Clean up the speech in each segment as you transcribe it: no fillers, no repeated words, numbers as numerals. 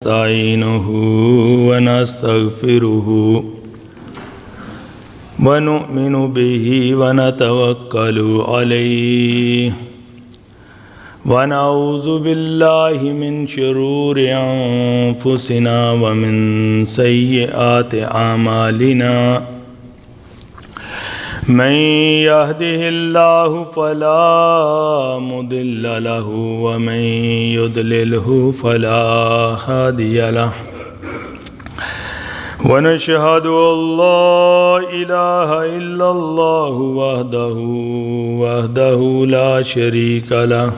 نستعينه ونستغفره ونؤمن به ونتوكل عليه ونعوذ بالله من شرور أنفسنا ومن سيئات أعمالنا من يهده الله فلا مضل له ومن يضلله فلا هادي له ونشهد أن لا إله إلا الله وحده لا شريك له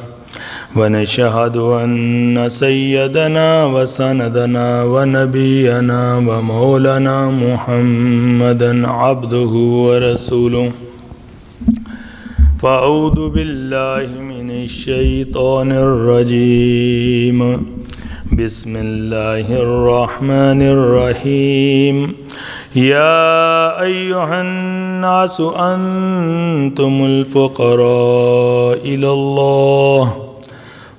ونشهد أن سيدنا وسندنا ونبينا ومولانا محمدا عبده ورسوله فأعوذ بالله من الشيطان الرجيم بسم الله الرحمن الرحيم يا أيها الناس أنتم الفقراء إلى الله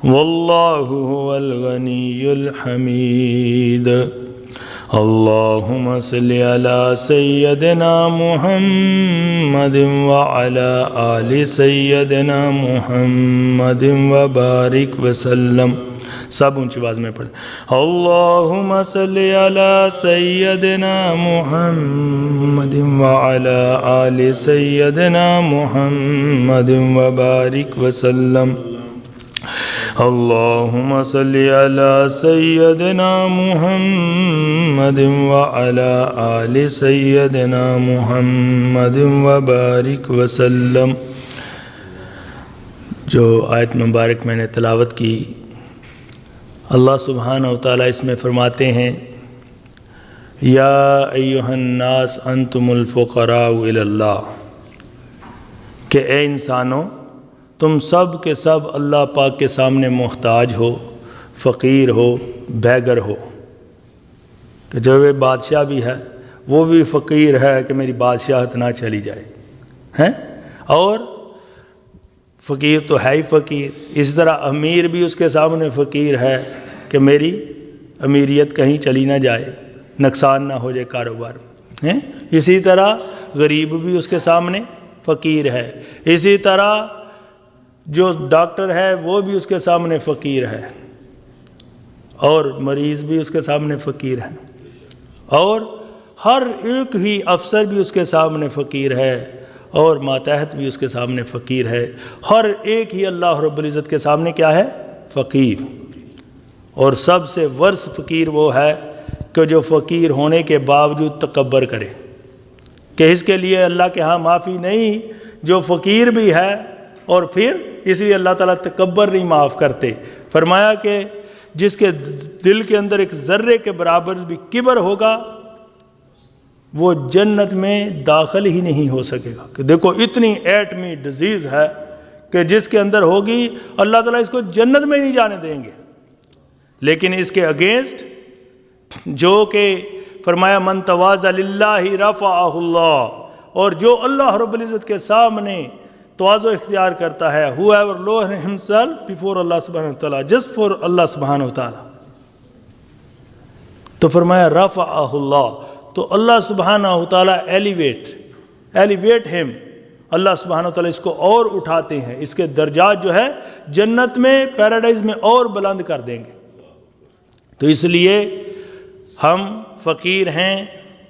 والله هو الغني الحميد اللهم صل على سيدنا محمد وعلى آل سيدنا محمد وبارك وسلم. سب اونچی آواز میں پڑھیں. اللہم صلی علی سیدنا محمد وعلی آل سیدنا محمد وبارک وسلم. اللہم صلی علی سیدنا محمد وعلی آل سیدنا محمد وبارک وسلم. جو آیت مبارک میں نے تلاوت کی، اللہ سبحانہ وتعالیٰ اس میں فرماتے ہیں یا ایہا الناس انتم الفقراء الی اللہ، کہ اے انسانوں تم سب کے سب اللہ پاک کے سامنے محتاج ہو، فقیر ہو، بیگر ہو. کہ جو یہ بادشاہ بھی ہے وہ بھی فقیر ہے کہ میری بادشاہت نہ چلی جائے ہیں، اور فقیر تو ہے ہی فقیر. اس طرح امیر بھی اس کے سامنے فقیر ہے کہ میری امیریت کہیں چلی نہ جائے، نقصان نہ ہو جائے کاروبار میں. اسی طرح غریب بھی اس کے سامنے فقیر ہے. اسی طرح جو ڈاکٹر ہے وہ بھی اس کے سامنے فقیر ہے، اور مریض بھی اس کے سامنے فقیر ہے، اور ہر ایک ہی افسر بھی اس کے سامنے فقیر ہے، اور ماتحت بھی اس کے سامنے فقیر ہے. ہر ایک ہی اللہ رب العزت کے سامنے کیا ہے؟ فقیر. اور سب سے ورث فقیر وہ ہے کہ جو فقیر ہونے کے باوجود تکبر کرے، کہ اس کے لیے اللہ کے ہاں معافی نہیں، جو فقیر بھی ہے اور پھر اس لیے اللہ تعالیٰ تکبر نہیں معاف کرتے. فرمایا کہ جس کے دل کے اندر ایک ذرے کے برابر بھی کبر ہوگا وہ جنت میں داخل ہی نہیں ہو سکے گا. کہ دیکھو اتنی ایٹمی ڈیزیز ہے کہ جس کے اندر ہوگی اللہ تعالیٰ اس کو جنت میں نہیں جانے دیں گے. لیکن اس کے اگینسٹ جو کہ فرمایا من تواضع للہ رفعہ اللہ، اور جو اللہ رب العزت کے سامنے تواضع اختیار کرتا ہے whoever lower himself before Allah subhanahu wa ta'ala, just for Allah subhanahu wa ta'ala، تو فرمایا رفعہ اللہ، تو اللہ سبحانہ و تعالیٰ ایلیویٹ ہم، اللہ سبحانہ و تعالیٰ اس کو اور اٹھاتے ہیں، اس کے درجات جو ہے جنت میں پیراڈائز میں اور بلند کر دیں گے. تو اس لیے ہم فقیر ہیں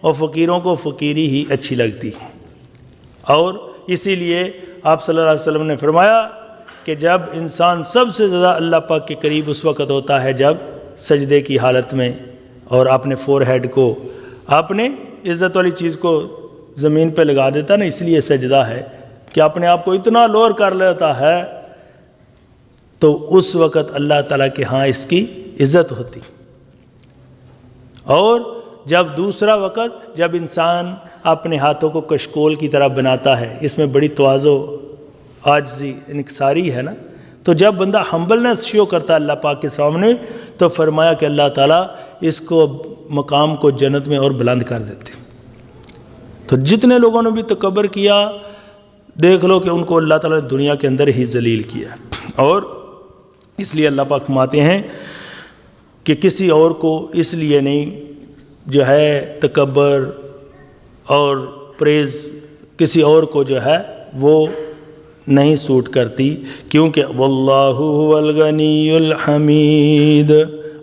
اور فقیروں کو فقیری ہی اچھی لگتی ہے. اور اسی لیے آپ صلی اللہ علیہ وسلم نے فرمایا کہ جب انسان سب سے زیادہ اللہ پاک کے قریب اس وقت ہوتا ہے جب سجدے کی حالت میں، اور اپنے فور ہیڈ کو، اپنے عزت والی چیز کو زمین پہ لگا دیتا نا، اس لیے سجدہ ہے کہ اپنے آپ کو اتنا لوور کر لیتا ہے، تو اس وقت اللہ تعالیٰ کے ہاں اس کی عزت ہوتی. اور جب دوسرا وقت جب انسان اپنے ہاتھوں کو کشکول کی طرح بناتا ہے، اس میں بڑی تواضع عاجزی انکساری ہے نا، تو جب بندہ ہمبلنس شو کرتا ہے اللہ پاک کے سامنے، تو فرمایا کہ اللہ تعالیٰ اس کو مقام کو جنت میں اور بلند کر دیتے. تو جتنے لوگوں نے بھی تکبر کیا دیکھ لو کہ ان کو اللہ تعالیٰ نے دنیا کے اندر ہی ذلیل کیا. اور اس لیے اللہ پاک فرماتے ہیں کہ کسی اور کو اس لیے نہیں جو ہے تکبر اور پریز کسی اور کو جو ہے وہ نہیں سوٹ کرتی، کیونکہ واللہ هو الغنی الحمید،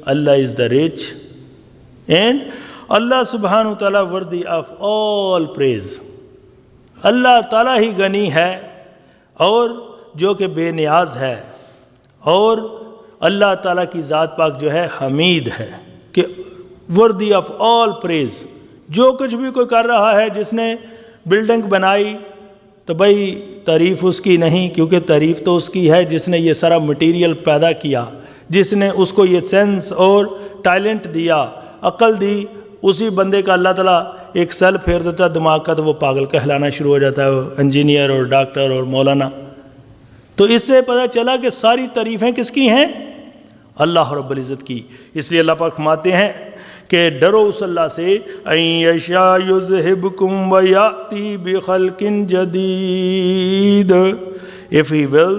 اللہ از دا رچ اینڈ اللہ سبحانہ وتعالی worthy آف آل پریز۔ اللہ تعالیٰ ہی غنی ہے اور جو کہ بے نیاز ہے، اور اللہ تعالیٰ کی ذات پاک جو ہے حمید ہے کہ worthy آف آل پریز۔ جو کچھ بھی کوئی کر رہا ہے، جس نے بلڈنگ بنائی تو بھائی تعریف اس کی نہیں، کیونکہ تعریف تو اس کی ہے جس نے یہ سارا مٹیریل پیدا کیا، جس نے اس کو یہ سینس اور ٹیلنٹ دیا، عقل دی۔ اسی بندے کا اللہ تعالیٰ ایک سیل پھیر دیتا ہے دماغ کا تو وہ پاگل کہلانا شروع ہو جاتا ہے، وہ انجینئر اور ڈاکٹر اور مولانا۔ تو اس سے پتہ چلا کہ ساری تعریفیں کس کی ہیں؟ اللہ رب العزت کی۔ اس لیے اللہ پاک فرماتے ہیں کہ ڈرو اس اللہ سے، ان یشاء یذہبکم ویأتی بخلق جدید، if he will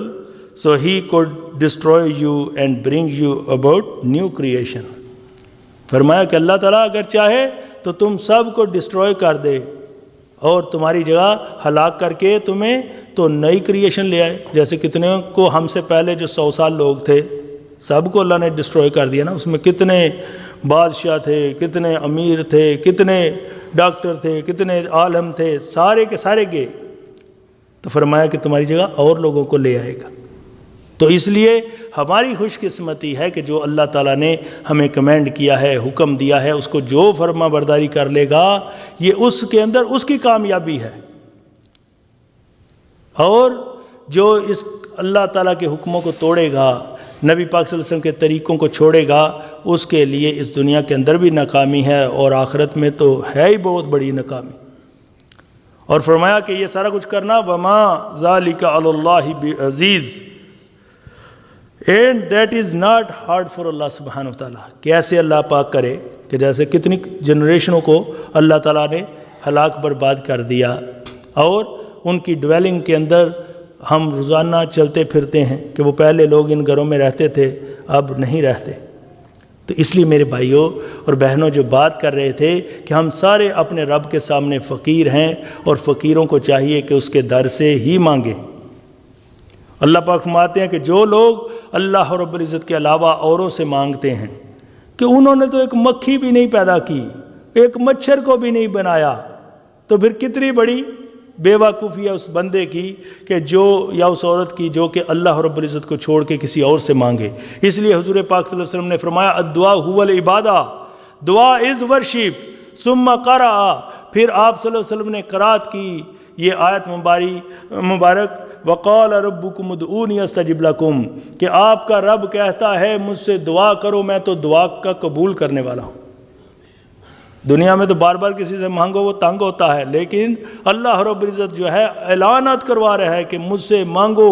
so he could destroy you and bring you about new creation۔ فرمایا کہ اللہ تعالیٰ اگر چاہے تو تم سب کو ڈسٹروائے کر دے اور تمہاری جگہ ہلاک کر کے تمہیں تو نئی کریشن لے آئے۔ جیسے کتنے کو ہم سے پہلے جو 100 سال لوگ تھے، سب کو اللہ نے ڈسٹروائے کر دیا نا۔ اس میں کتنے بادشاہ تھے، کتنے امیر تھے، کتنے ڈاکٹر تھے، کتنے عالم تھے، سارے کے سارے گئے۔ تو فرمایا کہ تمہاری جگہ اور لوگوں کو لے آئے گا۔ تو اس لیے ہماری خوش قسمتی ہے کہ جو اللہ تعالیٰ نے ہمیں کمینڈ کیا ہے، حکم دیا ہے، اس کو جو فرما برداری کر لے گا، یہ اس کے اندر اس کی کامیابی ہے۔ اور جو اس اللہ تعالیٰ کے حکموں کو توڑے گا، نبی پاک صلی اللہ علیہ وسلم کے طریقوں کو چھوڑے گا، اس کے لیے اس دنیا کے اندر بھی ناکامی ہے اور آخرت میں تو ہے ہی بہت بڑی ناکامی۔ اور فرمایا کہ یہ سارا کچھ کرنا وما ذالک علی اللہ بعزیز، and that is not hard for اللہ سبحانہ وتعالیٰ۔ کیسے اللہ پاک کرے کہ جیسے کتنی جنریشنوں کو اللہ تعالیٰ نے ہلاک برباد کر دیا، اور ان کی ڈویلنگ کے اندر ہم روزانہ چلتے پھرتے ہیں کہ وہ پہلے لوگ ان گھروں میں رہتے تھے، اب نہیں رہتے۔ تو اس لیے میرے بھائیوں اور بہنوں جو بات کر رہے تھے کہ ہم سارے اپنے رب کے سامنے فقیر ہیں، اور فقیروں کو چاہیے کہ اس کے در سے ہی مانگیں۔ اللہ پاک فرماتے ہیں کہ جو لوگ اللہ رب العزت کے علاوہ اوروں سے مانگتے ہیں، کہ انہوں نے تو ایک مکھی بھی نہیں پیدا کی، ایک مچھر کو بھی نہیں بنایا، تو پھر کتنی بڑی بے وقوفی ہے اس بندے کی کہ جو یا اس عورت کی جو کہ اللہ رب العزت کو چھوڑ کے کسی اور سے مانگے۔ اس لیے حضور پاک صلی اللہ علیہ وسلم نے فرمایا الدعاء هو العبادہ، دعا از ورشپ، ثم قرأ، پھر آپ صلی اللہ علیہ وسلم نے قرات کی یہ آیت مبارک وقال ربکم ادعونی استجب لکم، کہ آپ کا رب کہتا ہے مجھ سے دعا کرو، میں تو دعا کا قبول کرنے والا ہوں۔ دنیا میں تو بار بار کسی سے مانگو وہ تنگ ہوتا ہے، لیکن اللہ رب العزت جو ہے اعلانات کروا رہا ہے کہ مجھ سے مانگو،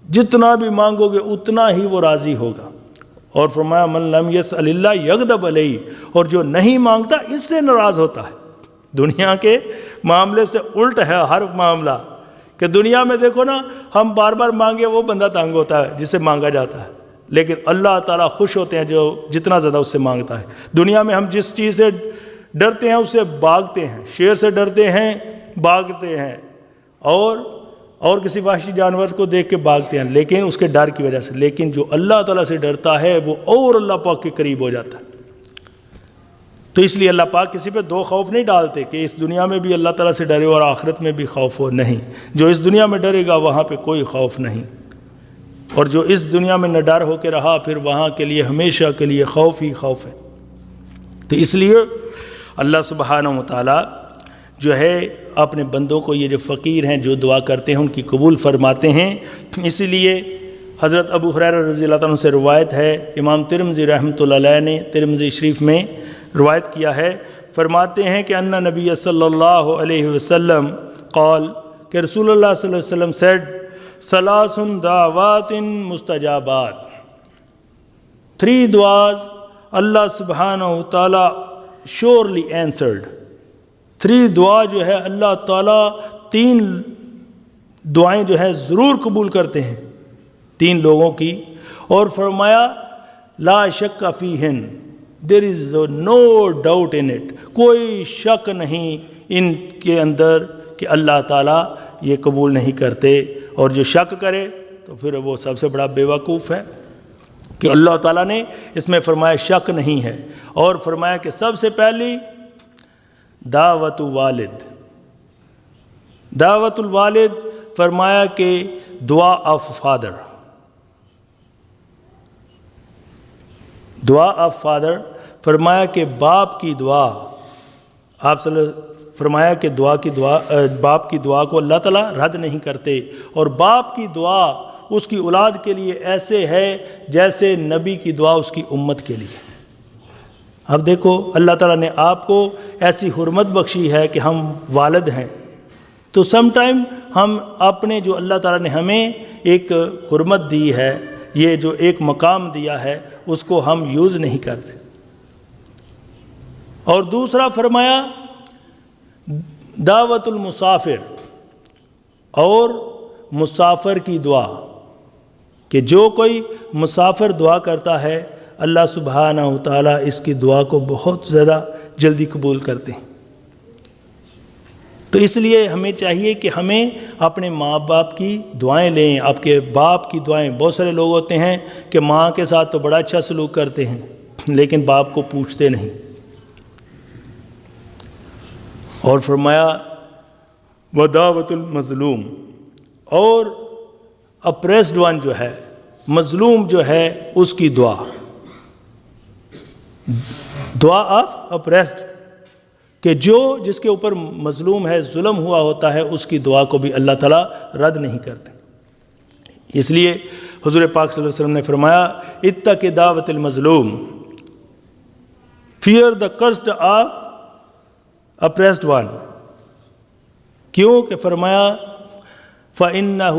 جتنا بھی مانگو گے اتنا ہی وہ راضی ہوگا۔ اور فرمایا من لم یسأل اللہ یغضب علیہ، اور جو نہیں مانگتا اس سے ناراض ہوتا ہے۔ دنیا کے معاملے سے الٹ ہے ہر معاملہ، کہ دنیا میں دیکھو نا ہم بار بار مانگے وہ بندہ تنگ ہوتا ہے جس سے مانگا جاتا ہے، لیکن اللہ تعالیٰ خوش ہوتے ہیں جو جتنا زیادہ اس سے مانگتا ہے۔ دنیا میں ہم جس چیز سے ڈرتے ہیں اس سے بھاگتے ہیں، شیر سے ڈرتے ہیں بھاگتے ہیں، اور کسی وحشی جانور کو دیکھ کے بھاگتے ہیں، لیکن اس کے ڈر کی وجہ سے۔ لیکن جو اللہ تعالیٰ سے ڈرتا ہے وہ اور اللہ پاک کے قریب ہو جاتا ہے۔ تو اس لیے اللہ پاک کسی پہ دو خوف نہیں ڈالتے کہ اس دنیا میں بھی اللہ تعالیٰ سے ڈرے اور آخرت میں بھی خوف ہو، نہیں۔ جو اس دنیا میں ڈرے گا وہاں پہ کوئی خوف نہیں، اور جو اس دنیا میں نہ ڈر ہو کے رہا پھر وہاں کے لیے ہمیشہ کے لیے خوف ہی خوف ہے۔ تو اس لیے اللہ سبحانہ و تعالیٰ جو ہے اپنے بندوں کو یہ جو فقیر ہیں جو دعا کرتے ہیں ان کی قبول فرماتے ہیں۔ اسی لیے حضرت ابو ہریرہ رضی اللہ عنہ سے روایت ہے، امام ترمذی رحمۃ اللہ علیہ نے ترمذی شریف میں روایت کیا ہے، فرماتے ہیں کہ ان نبی صلی اللہ علیہ وسلم قال، کہ رسول اللہ صلی اللہ علیہ وسلم said ثلاث دعوات مستجابات، 3 du'as اللہ سبحانہ وتعالی surely answered۔ 3 دعا جو ہے اللہ تعالیٰ 3 دعائیں جو ہے ضرور قبول کرتے ہیں 3 لوگوں کی، اور فرمایا لا شک فیہن، دیر از نو ڈاؤٹ ان اٹ، کوئی شک نہیں ان کے اندر کہ اللہ تعالیٰ یہ قبول نہیں کرتے، اور جو شک کرے تو پھر وہ سب سے بڑا بیوقوف ہے، کہ اللہ تعالیٰ نے اس میں فرمایا شک نہیں ہے، اور فرمایا کہ سب سے پہلی دعوت والد، دعوت الوالد، فرمایا کہ دعا آف فادر، دعا آف فادر، فرمایا کہ باپ کی دعا، آپ صلی اللہ فرمایا کہ باپ کی دعا کو اللہ تعالیٰ رد نہیں کرتے، اور باپ کی دعا اس کی اولاد کے لیے ایسے ہے جیسے نبی کی دعا اس کی امت کے لیے۔ اب دیکھو اللہ تعالیٰ نے آپ کو ایسی حرمت بخشی ہے کہ ہم والد ہیں، تو سم ٹائم ہم اپنے جو اللہ تعالیٰ نے ہمیں ایک حرمت دی ہے، یہ جو ایک مقام دیا ہے، اس کو ہم یوز نہیں کرتے۔ اور دوسرا فرمایا دعوت المسافر، اور مسافر کی دعا، کہ جو کوئی مسافر دعا کرتا ہے اللہ سبحانہ و تعالیٰ اس کی دعا کو بہت زیادہ جلدی قبول کرتے ہیں۔ تو اس لیے ہمیں چاہیے کہ ہمیں اپنے ماں باپ کی دعائیں لیں، آپ کے باپ کی دعائیں۔ بہت سارے لوگ ہوتے ہیں کہ ماں کے ساتھ تو بڑا اچھا سلوک کرتے ہیں لیکن باپ کو پوچھتے نہیں۔ اور فرمایا ودعوت المظلوم، اور اپریسڈ ون جو ہے، مظلوم جو ہے، اس کی دعا، دعا آف اپریسڈ، کہ جس کے اوپر مظلوم ہے، ظلم ہوا ہوتا ہے، اس کی دعا کو بھی اللہ تعالیٰ رد نہیں کرتے۔ اس لیے حضور پاک صلی اللہ علیہ وسلم نے فرمایا اتق دعوت المظلوم، fear the cursed of oppressed one, کیوں کہ فرمایا فَإِنَّهُ،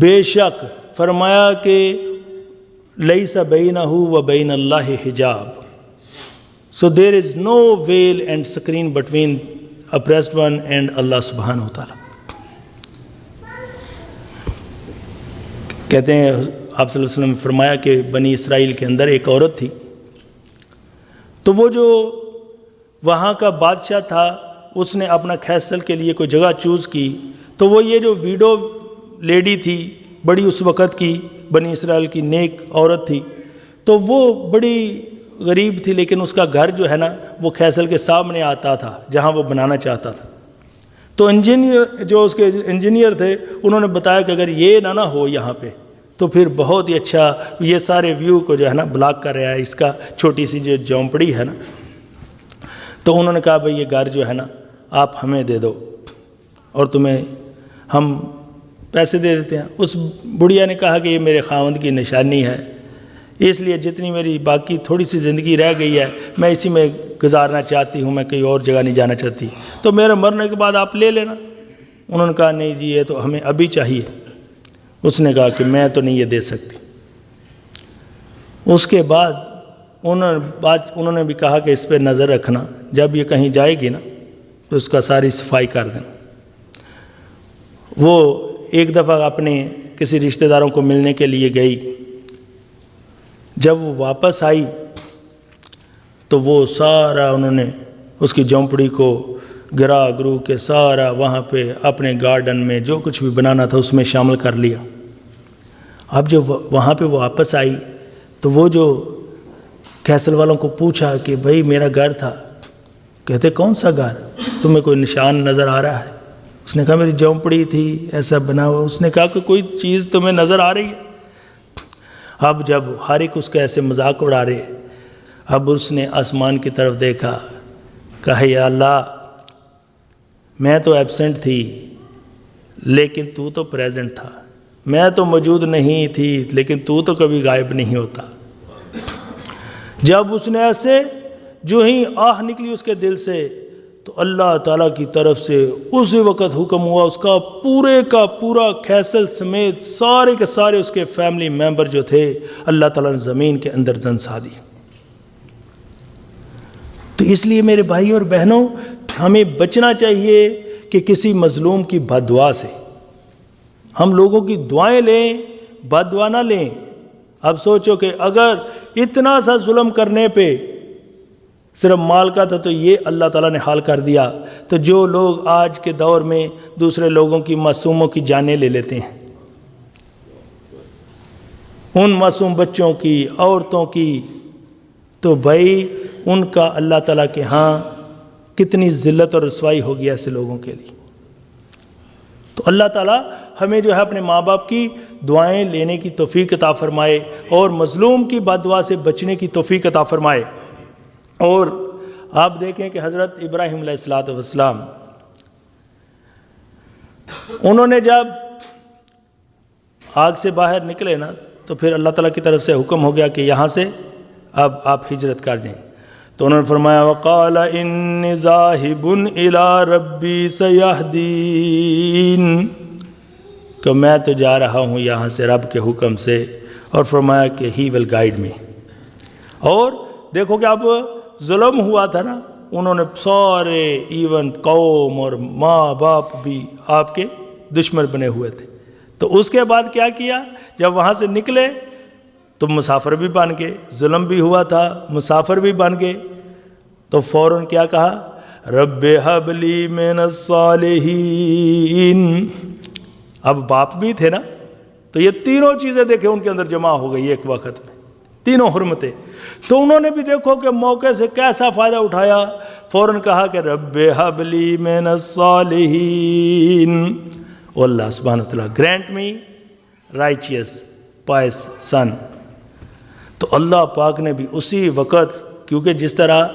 بے شک، فرمایا کہ لَيْسَ بَيْنَهُ وَبَيْنَ اللَّهِ حِجَاب، so there is no veil and screen between oppressed one and Allah subhanahu wa ta'ala۔ کہتے ہیں آپ صلی اللہ علیہ وسلم نے فرمایا کہ بنی اسرائیل کے اندر ایک عورت تھی، تو وہ جو وہاں کا بادشاہ تھا، اس نے اپنا کھیسل کے لیے کوئی جگہ چوز کی، تو وہ یہ جو ویڈو لیڈی تھی، بڑی اس وقت کی بنی اسرائیل کی نیک عورت تھی، تو وہ بڑی غریب تھی، لیکن اس کا گھر جو ہے نا وہ کھیسل کے سامنے آتا تھا جہاں وہ بنانا چاہتا تھا۔ تو انجینئر جو اس کے انجینئر تھے، انہوں نے بتایا کہ اگر یہ نہ ہو یہاں پہ تو پھر بہت ہی اچھا یہ سارے ویو کو جو ہے نا بلاک کر رہا ہے، اس کا چھوٹی سی جو جھونپڑی ہے نا۔ تو انہوں نے کہا بھئی یہ گھر جو ہے نا آپ ہمیں دے دو اور تمہیں ہم پیسے دے دیتے ہیں۔ اس بڑھیا نے کہا کہ یہ میرے خاوند کی نشانی ہے، اس لیے جتنی میری باقی تھوڑی سی زندگی رہ گئی ہے میں اسی میں گزارنا چاہتی ہوں، میں کہیں اور جگہ نہیں جانا چاہتی، تو میرے مرنے کے بعد آپ لے لینا۔ انہوں نے کہا نہیں جی یہ تو ہمیں ابھی چاہیے۔ اس نے کہا کہ میں تو نہیں یہ دے سکتی۔ اس کے بعد انہوں نے بھی کہا کہ اس پہ نظر رکھنا، جب یہ کہیں جائے گی نا تو اس کا ساری صفائی کر دینا۔ وہ ایک دفعہ اپنے کسی رشتہ داروں کو ملنے کے لیے گئی، جب وہ واپس آئی تو وہ سارا انہوں نے اس کی جھونپڑی کو گرا گرو کے سارا وہاں پہ اپنے گارڈن میں جو کچھ بھی بنانا تھا اس میں شامل کر لیا۔ اب جب وہاں پہ وہ واپس آئی تو وہ جو کھیسل والوں کو پوچھا کہ بھئی میرا گھر تھا، کہتے کون سا گھر، تمہیں کوئی نشان نظر آ رہا ہے؟ اس نے کہا میری جھونپڑی تھی ایسا بنا ہوا۔ اس نے کہا کہ کوئی چیز تمہیں نظر آ رہی ہے؟ اب جب ہر ایک اس کا ایسے مذاق اڑا رہے، اب اس نے آسمان کی طرف دیکھا، کہا یا اللہ میں تو ایبسنٹ تھی لیکن تو تو پریزنٹ تھا، میں تو موجود نہیں تھی لیکن تو تو کبھی غائب نہیں ہوتا۔ جب اس نے ایسے جو ہی آہ نکلی اس کے دل سے تو اللہ تعالیٰ کی طرف سے اسی وقت حکم ہوا، اس کا پورا کھیسل سمیت سارے کے سارے اس کے فیملی ممبر جو تھے اللہ تعالیٰ نے زمین کے اندر دنسا دی۔ تو اس لیے میرے بھائی اور بہنوں ہمیں بچنا چاہیے کہ کسی مظلوم کی بد دعا سے۔ ہم لوگوں کی دعائیں لیں، بد دعا نہ لیں۔ اب سوچو کہ اگر اتنا سا ظلم کرنے پہ صرف مال کا تھا تو یہ اللہ تعالیٰ نے حال کر دیا، تو جو لوگ آج کے دور میں دوسرے لوگوں کی معصوموں کی جانیں لے لیتے ہیں، ان معصوم بچوں کی، عورتوں کی، تو بھائی ان کا اللہ تعالیٰ کے ہاں کتنی ذلت اور رسوائی ہوگی ایسے لوگوں کے لیے۔ تو اللہ تعالیٰ ہمیں جو ہے اپنے ماں باپ کی دعائیں لینے کی توفیق عطا فرمائے اور مظلوم کی بد دعا سے بچنے کی توفیق عطا فرمائے۔ اور آپ دیکھیں کہ حضرت ابراہیم علیہ السلام انہوں نے جب آگ سے باہر نکلے نا تو پھر اللہ تعالیٰ کی طرف سے حکم ہو گیا کہ یہاں سے اب آپ ہجرت کر جائیں، تو انہوں نے فرمایا وقال انی ذاہب الی ربی سیہدین، کہ میں تو جا رہا ہوں یہاں سے رب کے حکم سے، اور فرمایا کہ ہی ول گائیڈ می۔ اور دیکھو کہ اب ظلم ہوا تھا نا، انہوں نے سارے ایون قوم اور ماں باپ بھی آپ کے دشمن بنے ہوئے تھے، تو اس کے بعد کیا کیا، جب وہاں سے نکلے تو مسافر بھی بن گئے، ظلم بھی ہوا تھا، مسافر بھی بن گئے، تو فوراً کیا کہا رب ہب لی من الصالحین۔ اب باپ بھی تھے نا، تو یہ تینوں چیزیں دیکھیں ان کے اندر جمع ہو گئی ایک وقت میں، تینوں حرمتیں، تو انہوں نے بھی دیکھو کہ موقع سے کیسا فائدہ اٹھایا، فوراً کہا کہ رب ہب لی من الصالحین، اللہ سبحانہ وتعالیٰ گرانٹ می رائچیس پائس سن۔ تو اللہ پاک نے بھی اسی وقت، کیونکہ جس طرح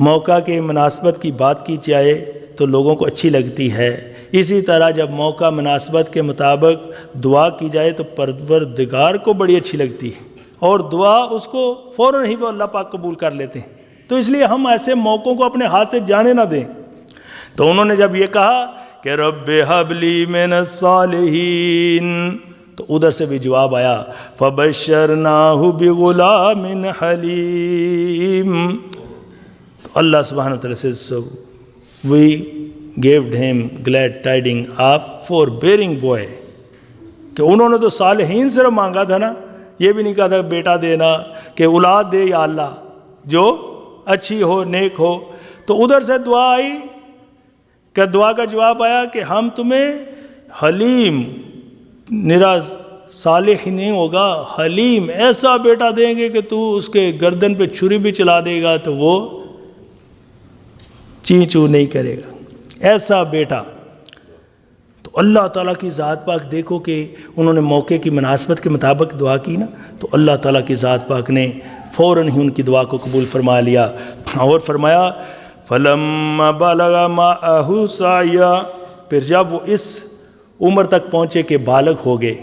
موقع کے مناسبت کی بات کی جائے تو لوگوں کو اچھی لگتی ہے، اسی طرح جب موقع مناسبت کے مطابق دعا کی جائے تو پروردگار کو بڑی اچھی لگتی ہے، اور دعا اس کو فوراً ہی وہ اللہ پاک قبول کر لیتے ہیں، تو اس لیے ہم ایسے موقعوں کو اپنے ہاتھ سے جانے نہ دیں۔ تو انہوں نے جب یہ کہا کہ رب حب لی من الصالحین، تو ادھر سے بھی جواب آیا فبشرناہ بغلام حلیم، تو اللہ سبحانہ وتعالی سے we gave him glad tidings of forbearing boy، کہ انہوں نے تو صالحین صرف مانگا تھا نا، یہ بھی نہیں کہا تھا بیٹا دینا کہ اولاد دے یا اللہ جو اچھی ہو نیک ہو، تو ادھر سے دعا آئی کہ دعا کا جواب آیا کہ ہم تمہیں حلیم، نرا صالح نہیں ہوگا، حلیم ایسا بیٹا دیں گے کہ تو اس کے گردن پہ چھری بھی چلا دے گا تو وہ چیں چوں نہیں کرے گا، ایسا بیٹا۔ تو اللہ تعالیٰ کی ذات پاک دیکھو کہ انہوں نے موقع کی مناسبت کے مطابق دعا کی نا، تو اللہ تعالیٰ کی ذات پاک نے فوراً ہی ان کی دعا کو قبول فرما لیا، اور فرمایا فَلَمَّا بَلَغَ مَعَهُ سَعْيًا، پھر جب وہ اس عمر تک پہنچے کہ بالغ ہو گئے،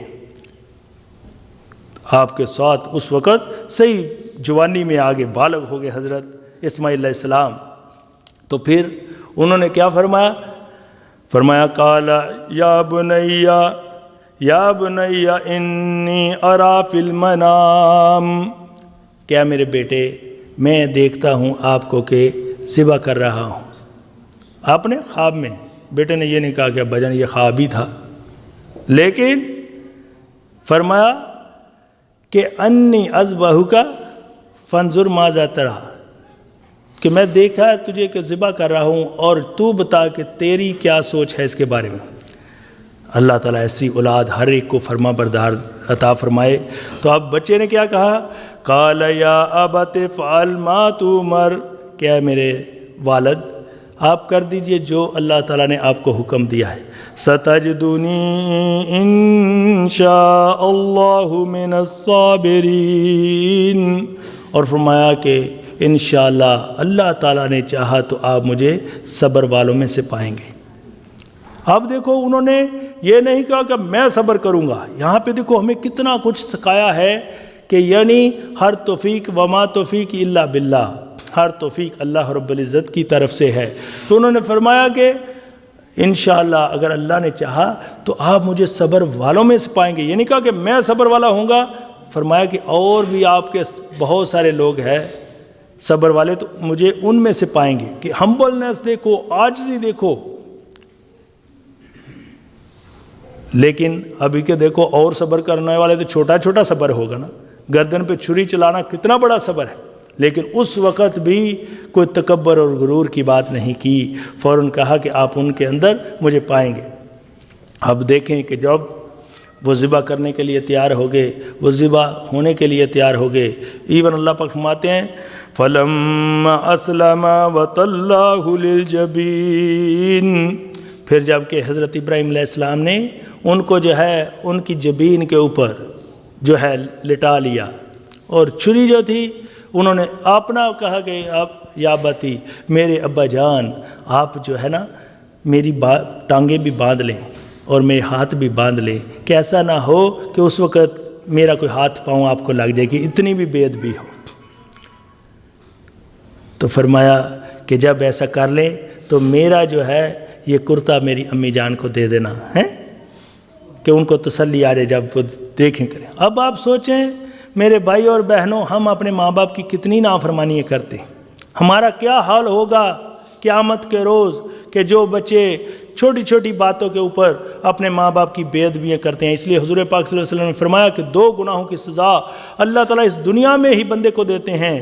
آپ کے ساتھ اس وقت صحیح جوانی میں آگے بالغ ہو گئے حضرت اسماعیل علیہ السلام، تو پھر انہوں نے کیا فرمایا، فرمایا قال یا بنی انی ارا فی المنام، کیا میرے بیٹے میں دیکھتا ہوں آپ کو کہ ذبح کر رہا ہوں۔ آپ نے خواب میں، بیٹے نے یہ نہیں کہا کہ ابا جان یہ خواب ہی تھا، لیکن فرمایا کہ انی اذبحک فانظر ماذا تری، کہ میں دیکھا ہے تجھے کہ ذبح کر رہا ہوں اور تو بتا کہ تیری کیا سوچ ہے اس کے بارے میں۔ اللہ تعالیٰ ایسی اولاد ہر ایک کو فرما بردار عطا فرمائے۔ تو اب بچے نے کیا کہا، قال یا ابت افعل ما تؤمر، کیا میرے والد آپ کر دیجئے جو اللہ تعالیٰ نے آپ کو حکم دیا ہے، ستجدنی انشاء اللہ من الصابرین، اور فرمایا کہ انشاءاللہ اللہ تعالیٰ نے چاہا تو آپ مجھے صبر والوں میں سے پائیں گے۔ اب دیکھو انہوں نے یہ نہیں کہا کہ میں صبر کروں گا، یہاں پہ دیکھو ہمیں کتنا کچھ سکھایا ہے کہ یعنی ہر توفیق وما توفیق الا باللہ، ہر توفیق اللہ رب العزت کی طرف سے ہے۔ تو انہوں نے فرمایا کہ انشاءاللہ اگر اللہ نے چاہا تو آپ مجھے صبر والوں میں سے پائیں گے، یہ نہیں کہا کہ میں صبر والا ہوں گا، فرمایا کہ اور بھی آپ کے بہت سارے لوگ ہیں صبر والے، تو مجھے ان میں سے پائیں گے۔ کہ ہمبلنس دیکھو، عاجزی دیکھو، لیکن ابھی کے دیکھو اور صبر کرنے والے تو چھوٹا چھوٹا صبر ہوگا نا، گردن پہ چھری چلانا کتنا بڑا صبر ہے، لیکن اس وقت بھی کوئی تکبر اور غرور کی بات نہیں کی، فوراً کہا کہ آپ ان کے اندر مجھے پائیں گے۔ اب دیکھیں کہ جب وہ ذبح کرنے کے لیے تیار ہو گئے، وہ ذبح ہونے کے لیے تیار ہو گئے، ایون اللہ پاک فرماتے ہیں فَلَمَّا أَسْلَمَا وَتَلَّهُ لِلْجَبِينِ، پھر جب کہ حضرت ابراہیم علیہ السلام نے ان کو جو ہے ان کی جبین کے اوپر جو ہے لٹا لیا، اور چھری جو تھی انہوں نے اپنا کہا کہ اب یا بتی میرے ابا جان آپ جو ہے نا میری ٹانگیں بھی باندھ لیں اور میرے ہاتھ بھی باندھ لیں، کہ ایسا نہ ہو کہ اس وقت میرا کوئی ہاتھ پاؤں آپ کو لگ جائے کہ اتنی بھی بے ادبی ہو۔ تو فرمایا کہ جب ایسا کر لیں تو میرا جو ہے یہ کرتا میری امی جان کو دے دینا ہے، کہ ان کو تسلی آ جائے جب وہ دیکھیں کریں۔ اب آپ سوچیں میرے بھائی اور بہنوں، ہم اپنے ماں باپ کی کتنی نافرمانیاں کرتے ہیں، ہمارا کیا حال ہوگا قیامت کے روز کہ جو بچے چھوٹی چھوٹی باتوں کے اوپر اپنے ماں باپ کی بے ادبیاں کرتے ہیں۔ اس لیے حضور پاک صلی اللہ علیہ وسلم نے فرمایا کہ 2 گناہوں کی سزا اللہ تعالیٰ اس دنیا میں ہی بندے کو دیتے ہیں،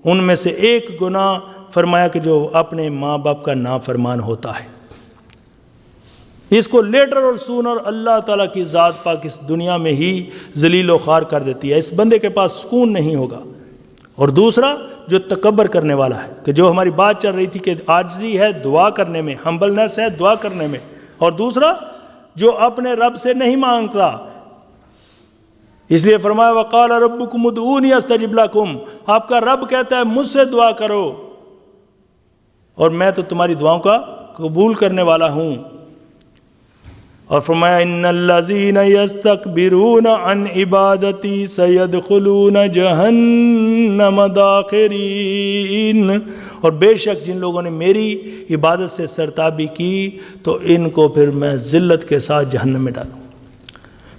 ان میں سے ایک گناہ فرمایا کہ جو اپنے ماں باپ کا نافرمان ہوتا ہے، اس کو لیٹر اور سونر اللہ تعالیٰ کی ذات پاک اس دنیا میں ہی ذلیل و خوار کر دیتی ہے، اس بندے کے پاس سکون نہیں ہوگا۔ اور دوسرا جو تکبر کرنے والا ہے، کہ جو ہماری بات چل رہی تھی کہ عاجزی ہے دعا کرنے میں، ہمبلنس ہے دعا کرنے میں، اور دوسرا جو اپنے رب سے نہیں مانگتا، اس لیے فرمایا وقال ربکم ادعونی استجب لکم، آپ کا رب کہتا ہے مجھ سے دعا کرو اور میں تو تمہاری دعاؤں کا قبول کرنے والا ہوں۔ اور فرمایا ان الذین یستکبرون عن عبادتی سیدخلون جہنم داخرین، اور بے شک جن لوگوں نے میری عبادت سے سرتابی کی تو ان کو پھر میں ذلت کے ساتھ جہنم میں ڈالوں۔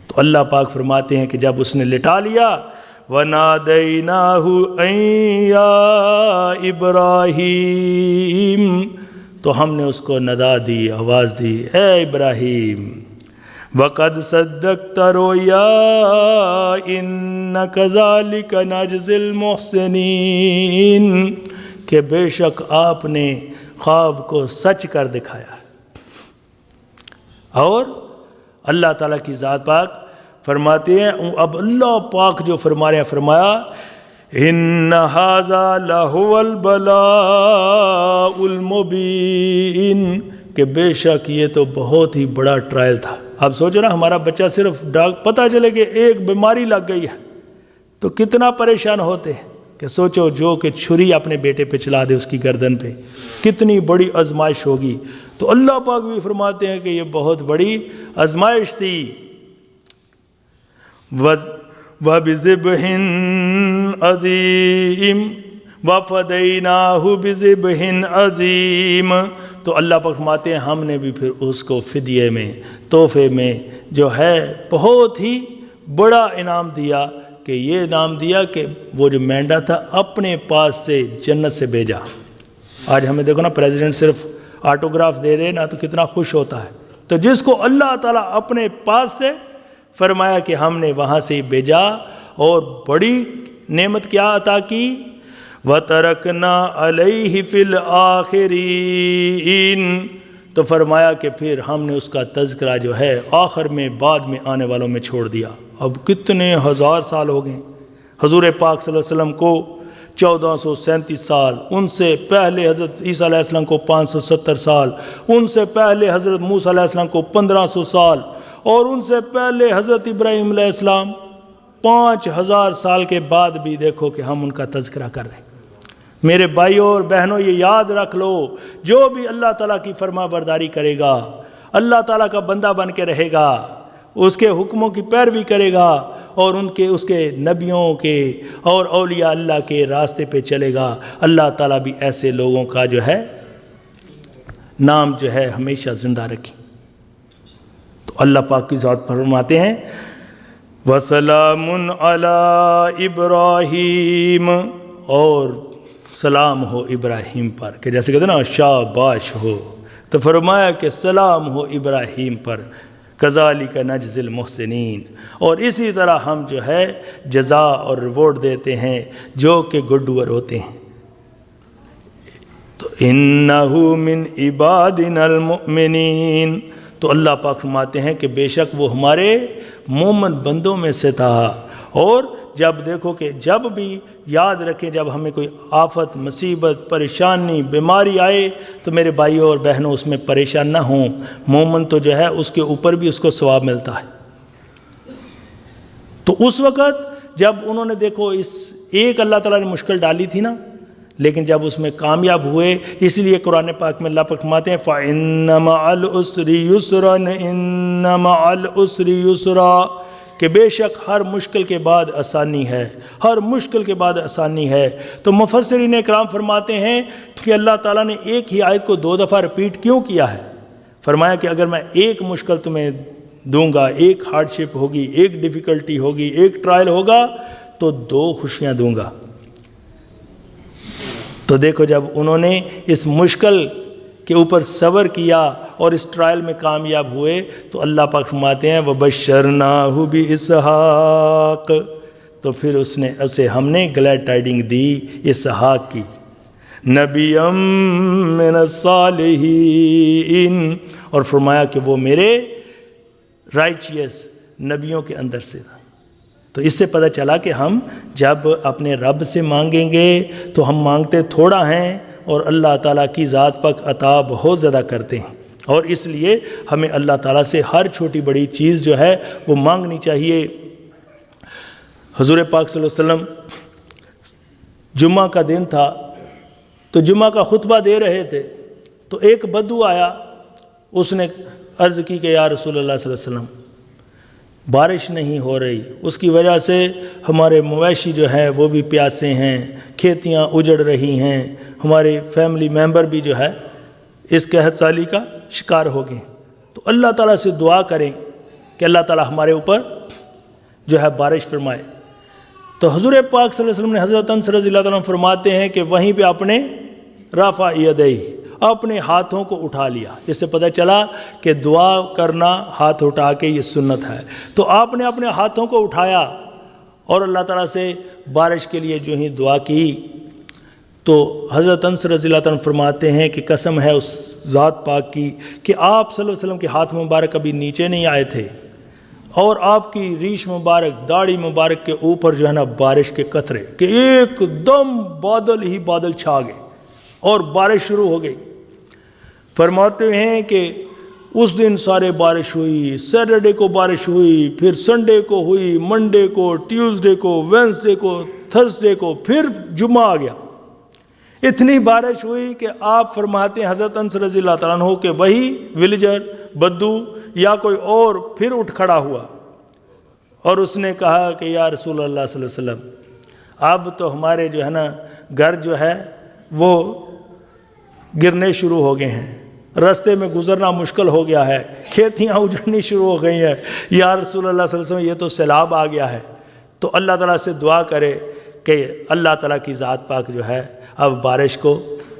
تو اللہ پاک فرماتے ہیں کہ جب اس نے لٹا لیا وَنَادَيْنَاهُ أَن يَا إِبْرَاهِيمُ، تو ہم نے اس کو ندا دی، آواز دی، اے ابراہیم، وَقَدْ صَدَّقْتَ رُؤْيَا إِنَّ كَذَلِكَ نَجْزِي الْمُحْسِنِينَ، کہ بے شک آپ نے خواب کو سچ کر دکھایا۔ اور اللہ تعالیٰ کی ذات پاک فرماتے ہیں، اب اللہ پاک جو فرما رہے ہیں، فرمایا ان ھذا لہو البلاء المبین، کہ بے شک یہ تو بہت ہی بڑا ٹرائل تھا۔ اب سوچو نا ہمارا بچہ صرف پتہ چلے کہ ایک بیماری لگ گئی ہے تو کتنا پریشان ہوتے ہیں، کہ سوچو جو کہ چھری اپنے بیٹے پہ چلا دے اس کی گردن پہ، کتنی بڑی آزمائش ہوگی۔ تو اللہ پاک بھی فرماتے ہیں کہ یہ بہت بڑی آزمائش تھی۔ وَبِذِبْحٍ عَظِيمٍ وَفَدَيْنَاهُ بِذِبْحٍ عَظِيمٍ، تو اللہ پاک فرماتے ہیں ہم نے بھی پھر اس کو فدیے میں، تحفے میں جو ہے بہت ہی بڑا انعام دیا، کہ یہ انعام دیا کہ وہ جو مینڈا تھا اپنے پاس سے جنت سے بھیجا۔ آج ہمیں دیکھو نا پریزیڈنٹ صرف آٹوگراف دے دے نا تو کتنا خوش ہوتا ہے، تو جس کو اللہ تعالیٰ اپنے پاس سے فرمایا کہ ہم نے وہاں سے ہی بھیجا، اور بڑی نعمت کیا عطا کی، وَتَرَكْنَا عَلَيْهِ فِي الْآخِرِينَ، تو فرمایا کہ پھر ہم نے اس کا تذکرہ جو ہے آخر میں بعد میں آنے والوں میں چھوڑ دیا۔ اب کتنے ہزار سال ہو گئے حضور پاک صلی اللہ علیہ وسلم کو، 1437 سال، ان سے پہلے حضرت عیسیٰ علیہ السلام کو 570 سال، ان سے پہلے حضرت موسیٰ علیہ السلام کو 1500 سال، اور ان سے پہلے حضرت ابراہیم علیہ السلام 5000 سال کے بعد بھی دیکھو کہ ہم ان کا تذکرہ کر رہے ہیں۔ میرے بھائیوں اور بہنوں یہ یاد رکھ لو، جو بھی اللہ تعالیٰ کی فرما برداری کرے گا، اللہ تعالیٰ کا بندہ بن کے رہے گا، اس کے حکموں کی پیروی کرے گا، اور اس کے نبیوں کے اور اولیاء اللہ کے راستے پہ چلے گا، اللہ تعالیٰ بھی ایسے لوگوں کا جو ہے نام جو ہے ہمیشہ زندہ رکھیں۔ تو اللہ پاک کی ذات فرماتے ہیں وَسَلَامٌ عَلَىٰ إِبْرَاهِيمَ، اور سلام ہو ابراہیم پر، کہ جیسے کہتے ہیں نا شاباش ہو، تو فرمایا کہ سلام ہو ابراہیم پر، کذالک نجزی المحسنین، اور اسی طرح ہم جو ہے جزا اور ریوارڈ دیتے ہیں جو کہ گڈ ڈوئر ہوتے ہیں۔ تو انہ من عبادنا المؤمنین، تو اللہ پاک فرماتے ہیں کہ بے شک وہ ہمارے مومن بندوں میں سے تھا۔ اور جب دیکھو کہ جب بھی یاد رکھیں جب ہمیں کوئی آفت، مصیبت، پریشانی، بیماری آئے تو میرے بھائیوں اور بہنوں اس میں پریشان نہ ہوں، مومن تو جو ہے اس کے اوپر بھی اس کو ثواب ملتا ہے۔ تو اس وقت جب انہوں نے دیکھو اس ایک اللہ تعالیٰ نے مشکل ڈالی تھی نا، لیکن جب اس میں کامیاب ہوئے، اس لیے قرآن پاک میں اللہ پاک فرماتے ہیں فَإِنَّ مَعَ الْعُسْرِ يُسْرًا إِنَّ مَعَ الْعُسْرِ يُسْرًا، کہ بے شک ہر مشکل کے بعد آسانی ہے، ہر مشکل کے بعد آسانی ہے۔ تو مفسرین اکرام فرماتے ہیں کہ اللہ تعالیٰ نے ایک ہی آیت کو 2 دفعہ ریپیٹ کیوں کیا ہے؟ فرمایا کہ اگر میں ایک مشکل تمہیں دوں گا، ایک ہارڈشپ ہوگی، ایک ڈیفیکلٹی ہوگی، ایک ٹرائل ہوگا، تو 2 خوشیاں دوں گا۔ تو دیکھو جب انہوں نے اس مشکل کے اوپر صبر کیا اور اس ٹرائل میں کامیاب ہوئے تو اللہ پاک فرماتے ہیں وَبَشَّرْنَاهُ بِإِسْحَاقَ، تو پھر اسے ہم نے گلیڈ ٹائیڈنگ دی اسحاق کی، نَبِيًّا مِّنَ الصَّالِحِينَ، اور فرمایا کہ وہ میرے رائچیس نبیوں کے اندر سے تھا۔ تو اس سے پتہ چلا کہ ہم جب اپنے رب سے مانگیں گے تو ہم مانگتے تھوڑا ہیں اور اللہ تعالیٰ کی ذات پاک عطا بہت زیادہ کرتے ہیں، اور اس لیے ہمیں اللہ تعالیٰ سے ہر چھوٹی بڑی چیز جو ہے وہ مانگنی چاہیے۔ حضور پاک صلی اللہ علیہ وسلم جمعہ کا دن تھا تو جمعہ کا خطبہ دے رہے تھے تو ایک بدو آیا، اس نے عرض کی کہ یا رسول اللہ صلی اللہ علیہ وسلم بارش نہیں ہو رہی، اس کی وجہ سے ہمارے مویشی جو ہیں وہ بھی پیاسے ہیں، کھیتیاں اجڑ رہی ہیں، ہمارے فیملی ممبر بھی جو ہے اس قحط سالی کا شکار ہو گئے، تو اللہ تعالیٰ سے دعا کریں کہ اللہ تعالیٰ ہمارے اوپر جو ہے بارش فرمائے۔ تو حضور پاک صلی اللہ علیہ وسلم نے حضرت انس رضی اللہ تعالیٰ عنہ فرماتے ہیں کہ وہیں پہ اپنے رافع یدیہ، اپنے ہاتھوں کو اٹھا لیا۔ اس سے پتہ چلا کہ دعا کرنا ہاتھ اٹھا کے یہ سنت ہے، تو آپ نے اپنے ہاتھوں کو اٹھایا اور اللہ تعالیٰ سے بارش کے لیے جو ہی دعا کی تو حضرت انس رضی اللہ عنہ فرماتے ہیں کہ قسم ہے اس ذات پاک کی کہ آپ صلی اللہ علیہ وسلم کے ہاتھ مبارک کبھی نیچے نہیں آئے تھے، اور آپ کی ریش مبارک، داڑھی مبارک کے اوپر جو ہے نا بارش کے قطرے کہ ایک دم بادل ہی بادل چھا گئے اور بارش شروع ہو گئی۔ فرماتے ہیں کہ اس دن سارے بارش ہوئی، سیٹرڈے کو بارش ہوئی، پھر سنڈے کو ہوئی، منڈے کو، ٹیوزڈے کو، وینسڈے کو، تھرسڈے کو، پھر جمعہ آ گیا۔ اتنی بارش ہوئی کہ آپ فرماتے ہیں حضرت انس رضی اللہ تعالیٰ عنہ کہ وہی ولیجر، بدو یا کوئی اور پھر اٹھ کھڑا ہوا اور اس نے کہا کہ یا رسول اللہ صلی اللہ علیہ وسلم اب تو ہمارے جو ہے نا گھر جو ہے وہ گرنے شروع ہو گئے ہیں، رستے میں گزرنا مشکل ہو گیا ہے، کھیتیاں اجڑنی شروع ہو گئی ہیں، یا رسول اللہ صلی اللہ علیہ وسلم یہ تو سیلاب آ گیا ہے۔ تو اللہ تعالیٰ سے دعا کرے کہ اللہ تعالیٰ کی ذات پاک جو ہے اب بارش کو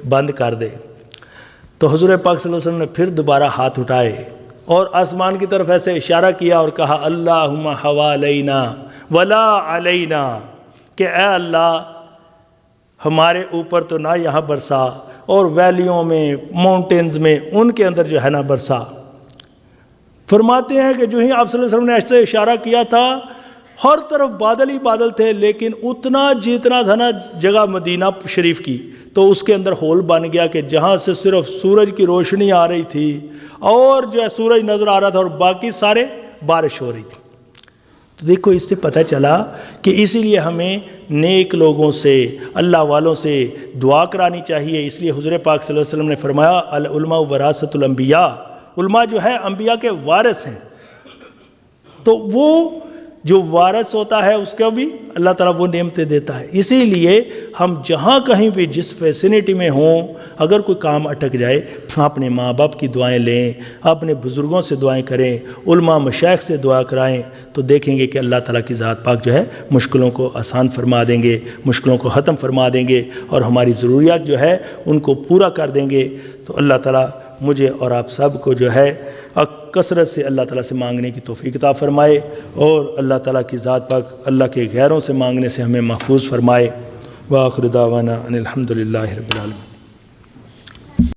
بند کر دے۔ تو حضور پاک صلی اللہ علیہ وسلم نے پھر دوبارہ ہاتھ اٹھائے اور آسمان کی طرف ایسے اشارہ کیا اور کہا اللہم حوالینا ولا علینا، کہ اے اللہ ہمارے اوپر تو نہ یہاں برسا، اور ویلیوں میں، ماؤنٹینز میں، ان کے اندر جو ہے نا برسا۔ فرماتے ہیں کہ جو ہی آپ صلی اللہ علیہ وسلم نے ایسے اشارہ کیا تھا ہر طرف بادل ہی بادل تھے، لیکن اتنا جتنا تھا نا جگہ مدینہ شریف کی تو اس کے اندر ہول بن گیا کہ جہاں سے صرف سورج کی روشنی آ رہی تھی اور جو ہے سورج نظر آ رہا تھا اور باقی سارے بارش ہو رہی تھی۔ تو دیکھو اس سے پتہ چلا کہ اسی لیے ہمیں نیک لوگوں سے، اللہ والوں سے دعا کرانی چاہیے۔ اس لیے حضور پاک صلی اللہ علیہ وسلم نے فرمایا العلماء وراثۃ الانبیاء، علماء جو ہے انبیاء کے وارث ہیں۔ تو وہ جو وارث ہوتا ہے اس کا بھی اللہ تعالیٰ وہ نعمتیں دیتا ہے۔ اسی لیے ہم جہاں کہیں بھی جس فیسینٹی میں ہوں، اگر کوئی کام اٹک جائے اپنے ماں باپ کی دعائیں لیں، اپنے بزرگوں سے دعائیں کریں، علماء مشائخ سے دعا کرائیں، تو دیکھیں گے کہ اللہ تعالیٰ کی ذات پاک جو ہے مشکلوں کو آسان فرما دیں گے، مشکلوں کو ختم فرما دیں گے، اور ہماری ضروریات جو ہے ان کو پورا کر دیں گے۔ تو اللہ تعالیٰ مجھے اور آپ سب کو جو ہے کثرت سے اللہ تعالیٰ سے مانگنے کی توفیق عطا فرمائے، اور اللہ تعالیٰ کی ذات پاک اللہ کے غیروں سے مانگنے سے ہمیں محفوظ فرمائے۔ وآخر دعوانا ان الحمد للہ رب العالمین۔